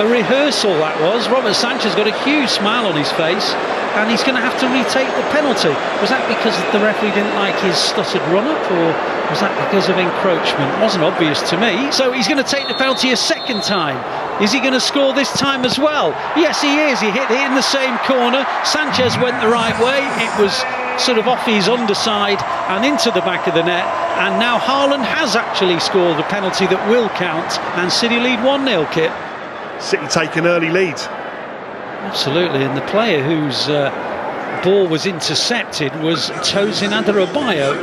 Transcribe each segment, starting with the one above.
A rehearsal that was. Robert Sanchez got a huge smile on his face, and he's going to have to retake the penalty. Was that because the referee didn't like his stuttered run-up, or was that because of encroachment? Wasn't obvious to me. So he's going to take the penalty a second time. Is he going to score this time as well? Yes, he is. He hit it in the same corner. Sanchez went the right way. It was sort of off his underside and into the back of the net. And now Haaland has actually scored a penalty that will count, and City lead 1-0, Kit. City take an early lead. Absolutely, and the player whose ball was intercepted was Tosin Adarabioyo.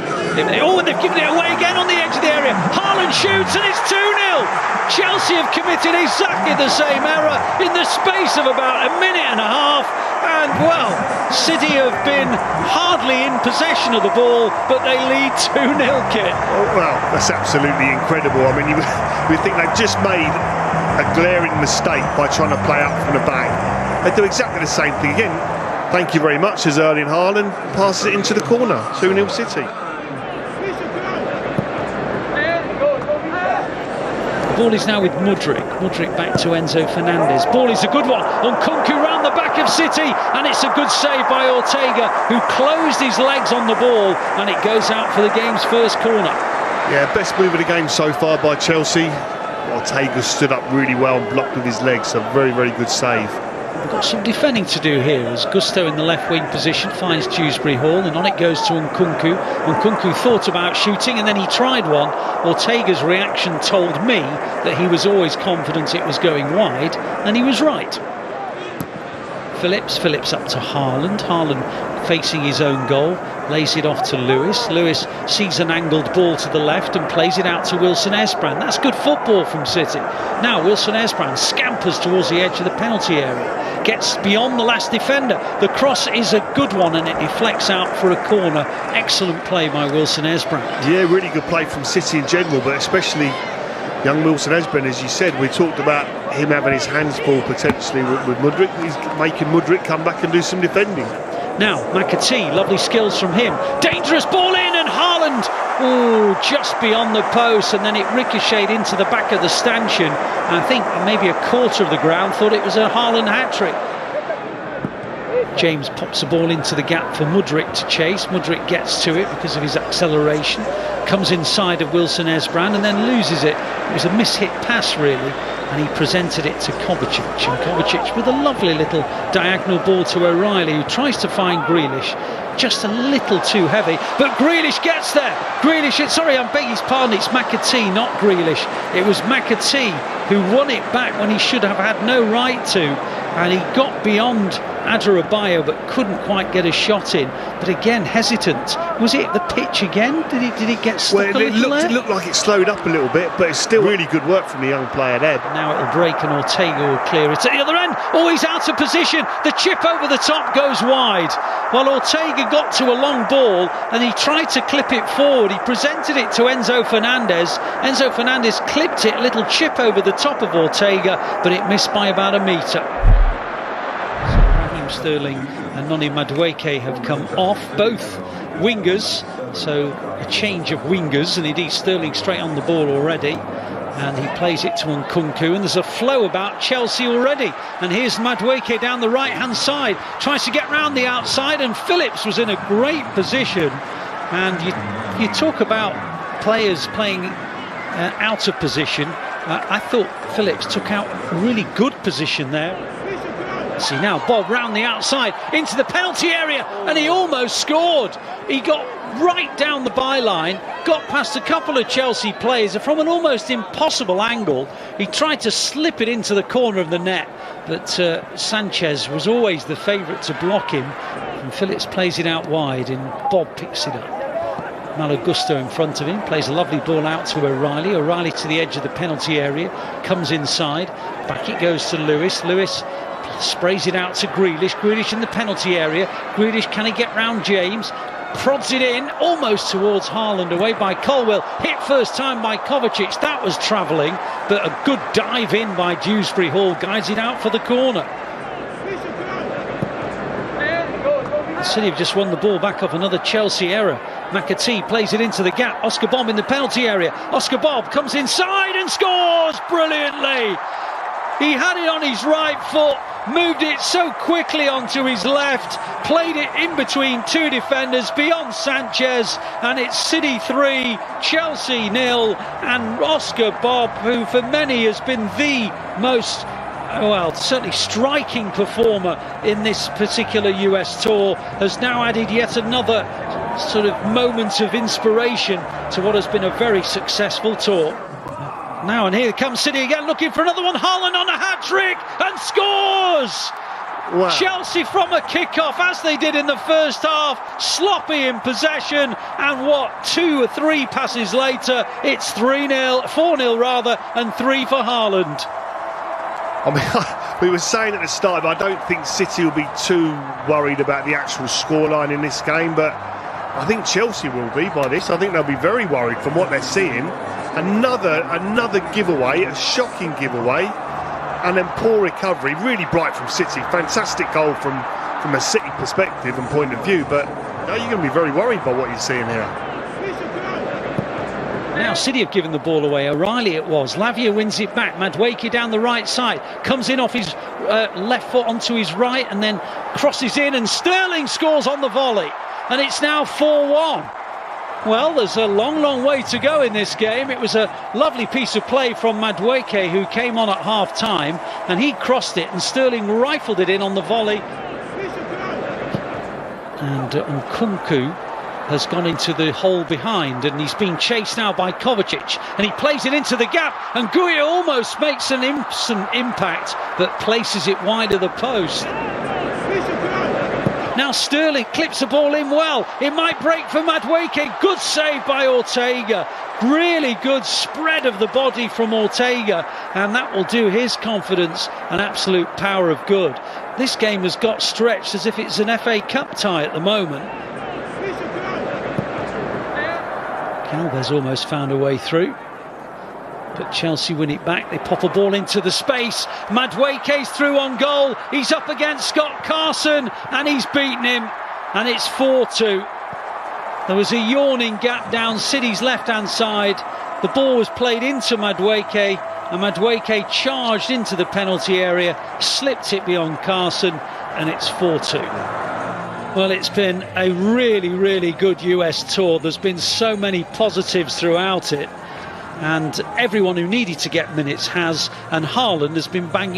Oh, and they've given it away again on the edge of the area. Haaland shoots and it's 2-0. Chelsea have committed exactly the same error in the space of about a minute and a half. And, well, City have been hardly in possession of the ball, but they lead 2-0, Kit. Oh, well, that's absolutely incredible. I mean, we think they've just made a glaring mistake by trying to play up from the back. They do exactly the same thing again. Thank you very much as Erling Haaland passes it into the corner. 2-0 City. The ball is now with Mudryk. Mudryk back to Enzo Fernandez. Ball is a good one on Nkunku round the back of City, and it's a good save by Ortega, who closed his legs on the ball, and it goes out for the game's first corner. Yeah, best move of the game so far by Chelsea. Ortega stood up really well and blocked with his legs. A very, very good save. We've got some defending to do here as Gusto in the left wing position finds Dewsbury Hall, and on it goes to Nkunku. Nkunku thought about shooting and then he tried one. Ortega's reaction told me that he was always confident it was going wide, and he was right. Phillips up to Haaland. Haaland facing his own goal, lays it off to Lewis. Lewis sees an angled ball to the left and plays it out to Wilson Esbrand. That's good football from City. Now Wilson Esbrand scampers towards the edge of the penalty area, gets beyond the last defender. The cross is a good one and it deflects out for a corner. Excellent play by Wilson Esbrand. Yeah, really good play from City in general, but especially young Wilson Esbrand, as you said. We talked about him having his hands full potentially with Mudryk. He's making Mudryk come back and do some defending. Now MANCITY, lovely skills from him. Dangerous ball in, and Haaland, oh, just beyond the post, and then it ricocheted into the back of the stanchion. I think maybe a quarter of the ground thought it was a Haaland hat-trick. James pops the ball into the gap for Mudryk to chase. Mudryk gets to it because of his acceleration, comes inside of Wilson Esbrand and then loses it. It was a mishit pass really, and he presented it to Kovacic, and Kovacic with a lovely little diagonal ball to O'Reilly, who tries to find Grealish, just a little too heavy, but Grealish gets there. Grealish, sorry, I beg his pardon, it's MANCITY, not Grealish. It was MANCITY who won it back when he should have had no right to, and he got beyond Adarabioyo but couldn't quite get a shot in. But again, hesitant. Was it the pitch again? Did it get stuck a little there? It looked like it slowed up a little bit, but it's still really good work from the young player there. Now it'll break and Ortega will clear it at the other end. Oh, he's out of position. The chip over the top goes wide. Well, Ortega got to a long ball and he tried to clip it forward. He presented it to Enzo Fernandez. Enzo Fernandez clipped it, a little chip over the top of Ortega, but it missed by about a metre. Sterling and Noni Madueke have come off, both wingers, so a change of wingers, and indeed Sterling straight on the ball already, and he plays it to Nkunku, and there's a flow about Chelsea already, and here's Madueke down the right hand side, tries to get round the outside, and Phillips was in a great position. And you talk about players playing out of position. I thought Phillips took out a really good position there. See now, Bob round the outside into the penalty area, and he almost scored. He got right down the byline, got past a couple of Chelsea players from an almost impossible angle. He tried to slip it into the corner of the net, but Sanchez was always the favourite to block him, and Phillips plays it out wide and Bob picks it up. Malo Gusto in front of him, plays a lovely ball out to O'Reilly. O'Reilly to the edge of the penalty area, comes inside, back it goes to Lewis. Lewis sprays it out to Grealish. Grealish in the penalty area. Grealish, can he get round James? Prods it in, almost towards Haaland, away by Colwill. Hit first time by Kovacic. That was travelling, but a good dive in by Dewsbury Hall guides it out for the corner. City have just won the ball back off another Chelsea error. MANCITY plays it into the gap. Oscar Bob in the penalty area. Oscar Bob comes inside and scores brilliantly. He had it on his right foot, moved it so quickly onto his left, played it in between two defenders beyond Sanchez, and it's City 3, Chelsea 0, and Oscar Bob, who for many has been the most, well, certainly striking performer in this particular US tour, has now added yet another sort of moment of inspiration to what has been a very successful tour. Now, and here comes City again, looking for another one. Haaland on a hat-trick and scores! Wow. Chelsea from a kick-off, as they did in the first half, sloppy in possession, and what, 2 or 3 passes later, it's 3-0, 4-0 rather, and 3 for Haaland. I mean, we were saying at the start, I don't think City will be too worried about the actual scoreline in this game, but I think Chelsea will be by this. I think they'll be very worried from what they're seeing. Another giveaway, a shocking giveaway, and then poor recovery, really bright from City. Fantastic goal from a City perspective and point of view, but you're going to be very worried by what you're seeing here. Now City have given the ball away. O'Reilly it was. Lavia wins it back. Madueke down the right side, comes in off his left foot onto his right, and then crosses in, and Sterling scores on the volley, and it's now 4-1. Well, there's a long way to go in this game. It was a lovely piece of play from Madueke, who came on at half-time, and he crossed it, and Sterling rifled it in on the volley. And Nkunku has gone into the hole behind, and he's been chased now by Kovacic, and he plays it into the gap, and Guia almost makes an instant impact but places it wide of the post. Now Sterling clips the ball in well. It might break for Madueke. Good save by Ortega. Really good spread of the body from Ortega, and that will do his confidence an absolute power of good. This game has got stretched as if it's an FA Cup tie at the moment. Calver's almost found a way through, but Chelsea win it back. They pop a ball into the space. Madueke's through on goal. He's up against Scott Carson, and he's beaten him, and it's 4-2. There was a yawning gap down City's left-hand side. The ball was played into Madueke, and Madueke charged into the penalty area, slipped it beyond Carson, and it's 4-2. Well, it's been a really good US tour. There's been so many positives throughout it, and everyone who needed to get minutes has, and Haaland has been banging